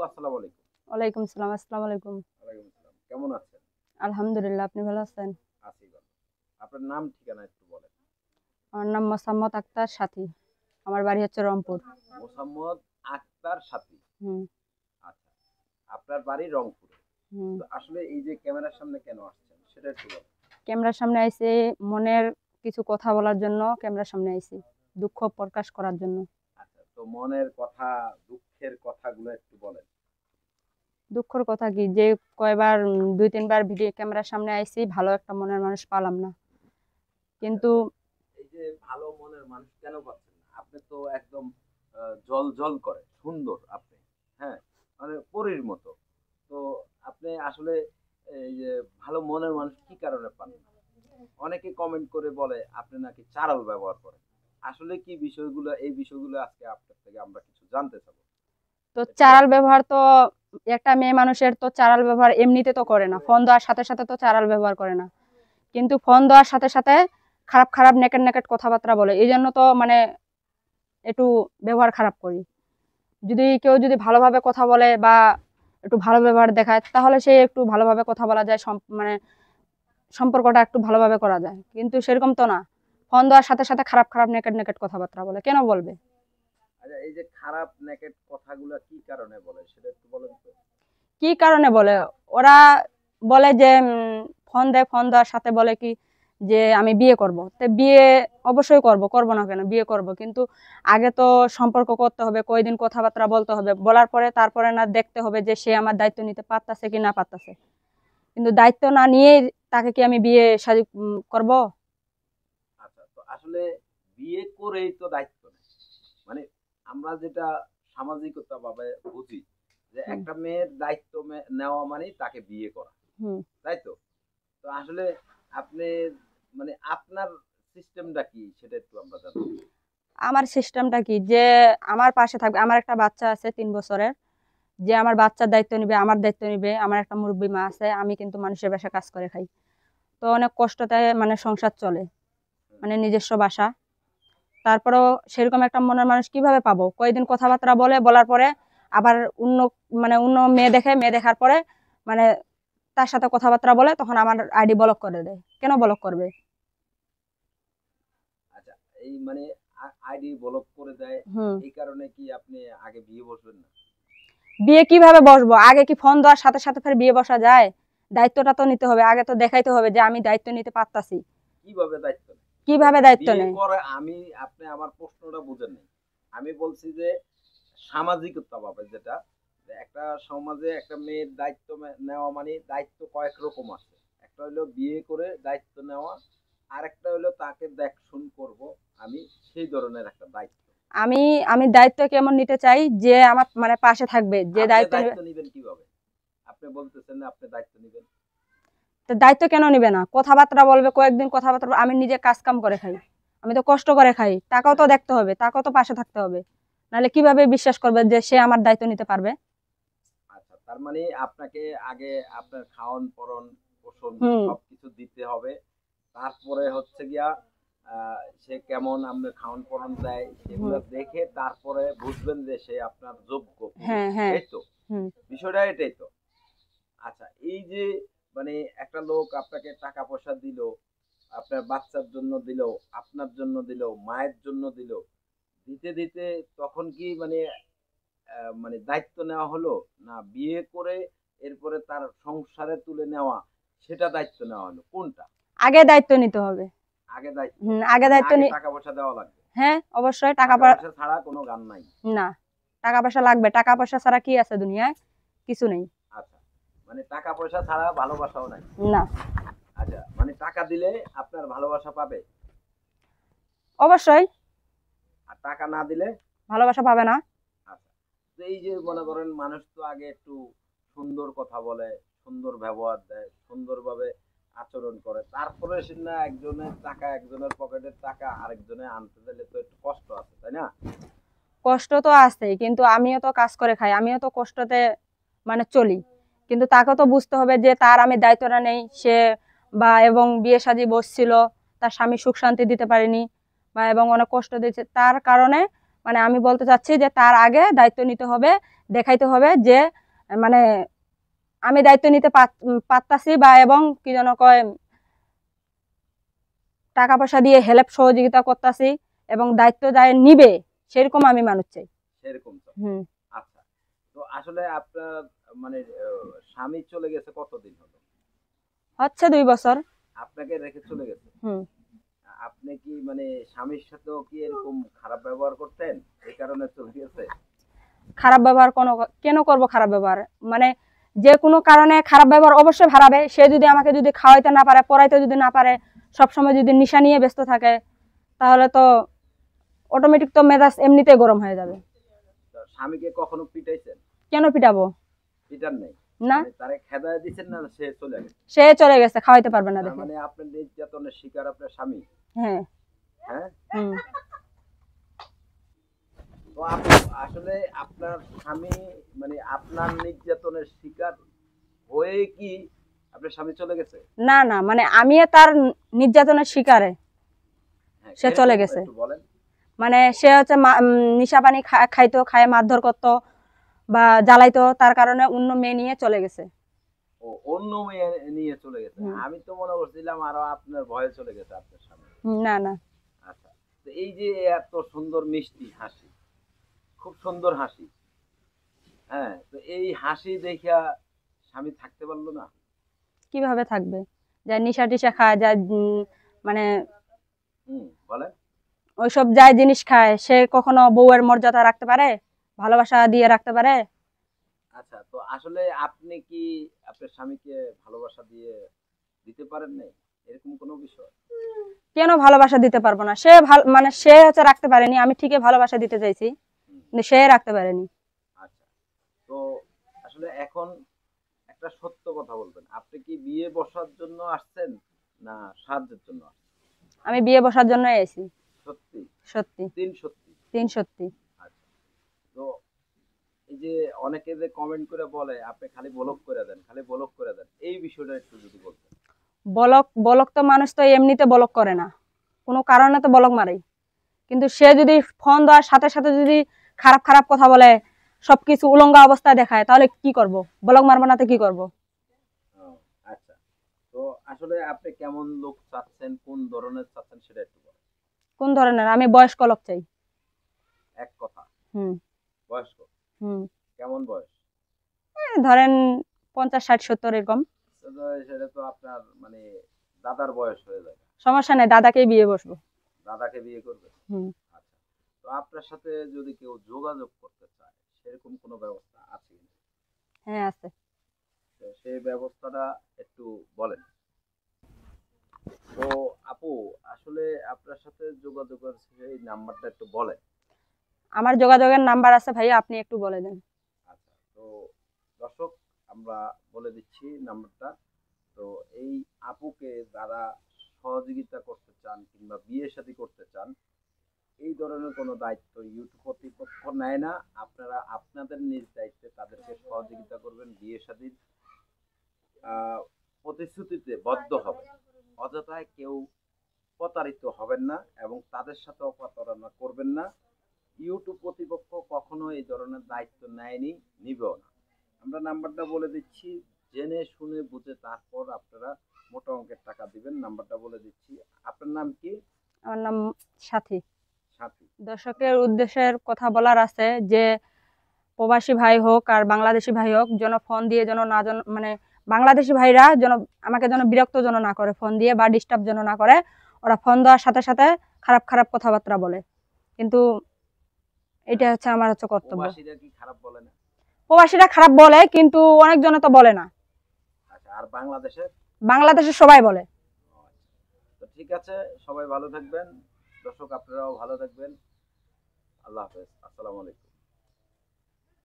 আসসালামু আলাইকুম। ওয়ালাইকুম সালাম। আসসালামু আলাইকুম। ওয়ালাইকুম আসসালাম। কেমন আছেন? আলহামদুলিল্লাহ, আপনি ভালো আছেন? আছি ভালো। আপনার নাম ঠিকানা একটু বলেন। আমার নাম মোসাম্মত আক্তার সাথী। আমার বাড়ি হচ্ছে রংপুর। মোসাম্মদ আক্তার সাথী। হুম। আচ্ছা। আপনার বাড়ি রংপুরে। হুম। তো আসলে এই যে ক্যামেরার সামনে কেন আসছেন সেটা একটু বলেন। ক্যামেরার সামনে আইছি মনের কিছু কথা বলার জন্য, ক্যামেরার সামনে আইছি দুঃখ প্রকাশ করার জন্য। আচ্ছা, তো মনের কথা, দুঃখের কথাগুলো একটু বলেন। দুঃখের কথা কি, যে কয়বার 2-3 বার ভিডিও ক্যামেরার সামনে আইছি, ভালো একটা মনের মানুষ পালাম না। আচ্ছা, কিন্তু তো এই যে ভালো মনের মানুষ কেন পাচ্ছেন না? আপনি তো একদম জ্বল করে সুন্দর আপনি। হ্যাঁ? মানে পরীর মতো। তো আপনি আসলে এই যে ভালো মনের মানুষ কি কারণে পান না? অনেকে কমেন্ট করে বলে আপনি নাকি চাড়াল ব্যবহার করেন। আসলে কি বিষয়গুলো, এই বিষয়গুলো আজকে আপনার থেকে আমরা কিছু জানতে চাবো। তো একটু চারাল বলেন। ব্যবহার তো একটা মেয়ে মানুষের তো চারাল ব্যবহার এমনিতে তো করে না, ফোন দেওয়ার সাথে সাথে তো চারাল ব্যবহার করে না। কিন্তু ফোন দেওয়ার সাথে সাথে খারাপ খারাপ নেকেট নেকেট কথাবার্তা বলে, এই জন্য তো মানে একটু ব্যবহার খারাপ করি। যদি কেউ যদি ভালোভাবে কথা বলে বা একটু ভালো ব্যবহার দেখায়, তাহলে সে একটু ভালোভাবে কথা বলা যায়, মানে সম্পর্কটা একটু ভালোভাবে করা যায়। কিন্তু সেরকম তো না, ফোন দেওয়ার সাথে সাথে খারাপ খারাপ নেকেট নেকেট কথাবার্তা বলে, কেন বলবে? আচ্ছা, এই যে খারাপ নেকেট কথাগুলো কি কারণে বলে সেটা একটু বলেন তো। কি কারণে বলে? ওরা বলে যে ফোন দেয়, ফোন দেওয়ার সাথে বলে কি যে আমি বিয়ে করব। তো বিয়ে অবশ্যই করব, করব না কেন, বিয়ে করব। কিন্তু আগে তো সম্পর্ক করতে হবে, কয়দিন কথাবার্তা বলতে হবে, বলার পরে তারপরে না দেখতে হবে যে সে আমার দায়িত্ব নিতে পারতাছে কি না পারতাছে। কিন্তু দায়িত্ব না নিয়ে তাকে কি আমি বিয়ে শাদী করব? আচ্ছা, তো আসলে বিয়ে করেই তো দায়িত্ব নেই। মানে আমরা যেটা সামাজিকতা ভাবে বুঝি যে হুম। একটা মেয়ের দায়িত্ব নেওয়া মানে তাকে বিয়ে করা। হুম। তাই তো? তো আসলে আপনি মানে আপনার সিস্টেমটা কি সেটা একটু আমরা জানতে চাই। আমার সিস্টেমটা কি, যে আমার পাশে থাকবে। আমার একটা বাচ্চা আছে 3 বছরের, যে আমার বাচ্চার দায়িত্ব নিবে, আমার দায়িত্ব নিবে। আমার একটা মুরব্বী মা আছে, আমি কিন্তু মানুষের বাসায় কাজ করে খাই। তো অনেক কষ্টতে মানে সংসার চলে, মানে নিজস্ব বাসা। তারপরেও সেরকম একটা মনের মানুষ কিভাবে পাবো? কয়েকদিন কথাবার্তা বলে, বলার পরে আবার অন্য মানে অন্য মেয়ে দেখে, মেয়ে দেখার পরে মানে তার সাথে কথাবার্তা বলে, তখন আমার আইডি ব্লক করে দেয়। কেন ব্লক করবে? আচ্ছা, এই মানে আইডি ব্লক করে দেয়। হুম। এই কারণে কি আপনি আগে বিয়ে বসবেন না? বিয়ে কিভাবে বসবো? আগে কি ফোন দেওয়ার সাথে সাথে ফের বিয়ে বসা যায়? দায়িত্বটা তো নিতে হবে, আগে তো দেখাইতে হবে যে আমি দায়িত্ব নিতে পারতাছি। কিভাবে দায়িত্ব নেয়? কিভাবে দায়িত্ব বিয়ে নেই? করে আমি আপনি আমার প্রশ্নটা বুঝেন নাই। আমি বলছি যে সামাজিকতা ভাবে যেটা যে একটা সমাজে একটা মেয়ের দায়িত্ব নেওয়া মানে দায়িত্ব কয়েক রকম আছে। একটা হলো বিয়ে করে দায়িত্ব নেওয়া, আরেকটা হলো তাকে দেখশুন করব আমি, সেই ধরনের একটা দায়িত্ব। আমি আমি দায়িত্ব কেমন নিতে চাই, যে আমার মানে পাশে থাকবে, যে আপনি দায়িত্ব দায়িত্ব নেবে। নিবেন কিভাবে? আপনি বলতেছেন না আপনি দায়িত্ব নিবেন। তো দায়িত্ব কেন নিবে না? কথাবার্তা বলবে, কয়েকদিন কথাবার্তা আমি নিজে কাজ কাম করে খাই, আমি তো কষ্ট করে খাই, টাকাও তো দেখতে হবে, টাকাও তো পাশে থাকতে হবে। নাহলে কিভাবে বিশ্বাস করবে যে সে আমার দায়িত্ব নিতে পারবে? আচ্ছা, তার মানে আপনাকে আগে আপনার খাওন পরন পোষণ হুম। সবকিছু দিতে হবে। তারপরে হচ্ছে গিয়া সে কেমন আপনার খাওন পরন দেয় হুম। সেগুলো দেখে তারপরে বুঝবেন যে সে আপনার যোগ্য পুরুষ। হ্যাঁ, হ্যাঁ। এই তো? হুম। বিষয়টা এটাই তো। আচ্ছা, এই যে মানে একটা লোক আপনাকে টাকা পয়সা দিল, আপনার বাচ্চার জন্য দিল, আপনার জন্য দিল, মায়ের জন্য দিল। দিতে দিতে তখন কি মানে মানে দায়িত্ব নেওয়া হলো, না বিয়ে করে এরপরে তার সংসারে তুলে নেওয়া সেটা দায়িত্ব নেওয়া হলো, কোনটা? আগে দায়িত্ব নিতে হবে। আগে দায়িত্ব, আগে মানে দায়িত্ব আগে টাকা পয়সা দেওয়া লাগবে। হ্যাঁ, অবশ্যই টাকা পয়সা ছাড়া কোনো গান নাই। না, টাকা পয়সা লাগবে। টাকা পয়সা ছাড়া কি আছে দুনিয়ায়? কিছু নেই। আচ্ছা, মানে টাকা পয়সা ছাড়া ভালোবাসাও নাই। না। আচ্ছা, মানে টাকা দিলে আপনার ভালোবাসা পাবে, অবশ্যই। আর টাকা না দিলে? ভালোবাসা পাবে না। আচ্ছা, তো এই যে মনে করেন মানুষ তো আগে একটু সুন্দর কথা বলে, সুন্দর ব্যবহার দেয়, সুন্দরভাবে আচরণ করে, তারপরে সে না একজনের টাকা, একজনের পকেটের টাকা আরেকজনে আনতে দিলে তো একটু কষ্ট আছে, তাই না? কষ্ট তো আছে, কিন্তু আমিও তো কাজ করে খাই, আমিও তো কষ্টতে মানে চলি। কিন্তু তাকে তো বুঝতে হবে যে তার আমি দায়িত্বটা নেই, সে বা এবং বিয়ে শাদী বসছিল, তার স্বামী সুখ শান্তি দিতে পারেনি বা এবং অনেক কষ্ট দিয়েছে, তার কারণে মানে আমি বলতে চাচ্ছি যে তার আগে দায়িত্ব নিতে হবে, দেখাইতে হবে যে মানে আমি দায়িত্ব নিতে পারতাছি, বা এবং কি যেন কয়, টাকা পয়সা দিয়ে হেল্প সহযোগিতা করতেছি, এবং দায়িত্ব যায় নিবে, সেরকম আমি মানুষ চাই। সেরকম তো। হুম। আচ্ছা, তো আসলে আপনার মানে স্বামী চলে গেছে কতদিন হলো? হচ্ছে 2 বছর। আপনাকে রেখে চলে গেছে। হুম। আপনি কি মানে স্বামীর সাথেও কি এরকম খারাপ ব্যবহার করতেন, এই কারণে চলে গেছে? খারাপ ব্যবহার কেন করব? খারাপ ব্যবহার মানে যে কোনো কারণে খারাপ ব্যবহার অবশ্যই হারাবে। সে যদি আমাকে যদি খাওয়াইতে না পারে, পড়াইতে যদি না পারে, সবসময় যদি নেশা নিয়ে ব্যস্ত থাকে, তাহলে তো অটোমেটিক তো মেজাজ এমনিতেই গরম হয়ে যাবে। তো স্বামীকে কখনো পিটাইছেন? কেন পিটাবো? পিটান নাই? না, মানে তারে খেদায় দিচ্ছেন না সে চলে গেছে? সে চলে গেছে, খাওয়াইতে পারবে না তার দেখে। মানে আপনার নির্যাতনের শিকার আপনার স্বামী? হ্যাঁ। হ্যাঁ। হুম। তো আপনি আসলে আপনার স্বামী মানে আপনার নির্যাতনের শিকার হয়ে কি আপনার স্বামী চলে গেছে? না না, মানে আমি তার নির্যাতনের শিকারে হ্যাঁ, সে চলে এরকম গেছে। একটু বলেন। মানে সে হচ্ছে নিশা পানি খাইতো, খায় মারধর করতো বা জ্বালাইতো, তার কারণে অন্য মেয়ে নিয়ে চলে গেছে। ও অন্য মেয়ে নিয়ে চলে গেছে? হুম। আমি তো মনে করছিলাম আরো আপনার ভয়ে চলে গেছে আপনার স্বামী। না না। আচ্ছা, তো এই যে এত সুন্দর মিষ্টি হাসি, খুব সুন্দর হাসি, হ্যাঁ, তো এই হাসি দেখা স্বামী থাকতে পারলো না? কিভাবে থাকবে? যা নিশা টিশা খায়, যা মানে বলেন। ওইসব যাই জিনিস খায়, সে কখনো বউয়ের মর্যাদা রাখতে পারে, ভালোবাসা দিয়ে রাখতে পারে? আচ্ছা, তো আসলে আপনি কি আপনার স্বামীকে ভালোবাসা দিয়ে দিতে পারেন নাই, এরকম কোনো বিষয়? কেন ভালোবাসা দিতে পারবো না? সে মানে সে হচ্ছে রাখতে পারেনি, আমি ঠিকই ভালোবাসা দিতে চাইছি, হুম, কিন্তু সে রাখতে পারেনি। আচ্ছা, তো আসলে এখন একটা সত্য কথা বলবেন, আপনি কি বিয়ে বসার জন্য আসছেন না সাহায্যের জন্য আসছেন? আমি বিয়ে বসার জন্য এসেছি। সত্যি? সত্যি। সত্যি? সত্যি। আচ্ছা, তো এই যে অনেকে যে কমেন্ট করে বলে আপনি খালি ব্লক করে দেন, খালি ব্লক করে দেন, এই বিষয়টা একটু যদি বলতেন। বলক বলক তো মানুষ তো এমনিতে বলক করে না, কোনো কারণে তো বলক মারে। কিন্তু সে যদি ফোন দেওয়ার সাথে সাথে যদি খারাপ খারাপ কথা বলে, সবকিছু উলঙ্গা অবস্থায় দেখায়, তাহলে কি করব? বলক মারবো না তো কি করব? ও, আচ্ছা, তো আসলে আপনি কেমন লোক চাচ্ছেন, কোন ধরনের চাচ্ছেন সেটা একটু বলেন। কোন ধরনের? আমি বয়স্ক লোক চাই। এক কথা। হুম। বয়স্ক? হুম। কেমন বয়স? ধরেন 50, 60, 70 এরকম। তো সেটা তো আপনার মানে দাদার বয়স হয়ে যাবে। সমস্যা নেই, দাদাকেই বিয়ে বসবো। দাদাকে বিয়ে করবে? হুম। আচ্ছা, তো আপনার সাথে যদি কেউ যোগাযোগ করতে চায়, সেরকম কোনো ব্যবস্থা আছে কিনা? হ্যাঁ, আছে। তো সেই ব্যবস্থাটা একটু বলেন। তো আপু, আসলে আপনার সাথে যোগাযোগের সেই নাম্বারটা একটু বলেন। আমার যোগাযোগের নাম্বার আছে ভাইয়া, আপনি একটু বলে দেন। আচ্ছা, তো দর্শক, আমরা বলে দিচ্ছি নাম্বারটা। তো এই আপুকে যারা সহযোগিতা করতে চান কিংবা বিয়ে শাদী করতে চান, এই ধরনের কোনো দায়িত্ব ইউটিউব কর্তৃপক্ষ নেয় না। আপনারা আপনাদের নিজ দায়িত্বে তাদেরকে সহযোগিতা করবেন, বিয়ে শাদীর প্রতিশ্রুতিতে বদ্ধ হবেন। অযথায় কেউ প্রতারিত হবেন না এবং তাদের সাথেও প্রতারণা করবেন না। ইউটিউব কর্তৃপক্ষ কখনো এই ধরনের দায়িত্ব নেয়নি, নিবেও না। আমরা নাম্বারটা বলে দিচ্ছি, জেনে শুনে বুঝে তারপর আপনারা মোটা অঙ্কের টাকা দিবেন। নাম্বারটা বলে দিচ্ছি। আপনার নাম কি? আমার নাম সাথী। সাথী। দর্শকের উদ্দেশ্যের কথা বলার আছে যে প্রবাসী ভাই হোক আর বাংলাদেশি ভাই হোক, যেন ফোন দিয়ে যেন না মানে বাংলাদেশি ভাইরা যেন আমাকে যেন বিরক্ত যেন না করে, ফোন দিয়ে বা ডিস্টার্ব যেন না করে। ওরা ফোন দেওয়ার সাথে সাথে খারাপ খারাপ কথাবার্তা বলে, কিন্তু এটা হচ্ছে আমার হচ্ছে কর্তব্য। প্রবাসীরা কি খারাপ বলে না? প্রবাসীরা খারাপ বলে, কিন্তু অনেকজনে তো বলে না। আচ্ছা, আর বাংলাদেশের? বাংলাদেশে সবাই বলে। তো ঠিক আছে, সবাই ভালো থাকবেন। দর্শক, আপনারাও ভালো থাকবেন। আল্লাহ হাফেজ। আসসালামু আলাইকুম।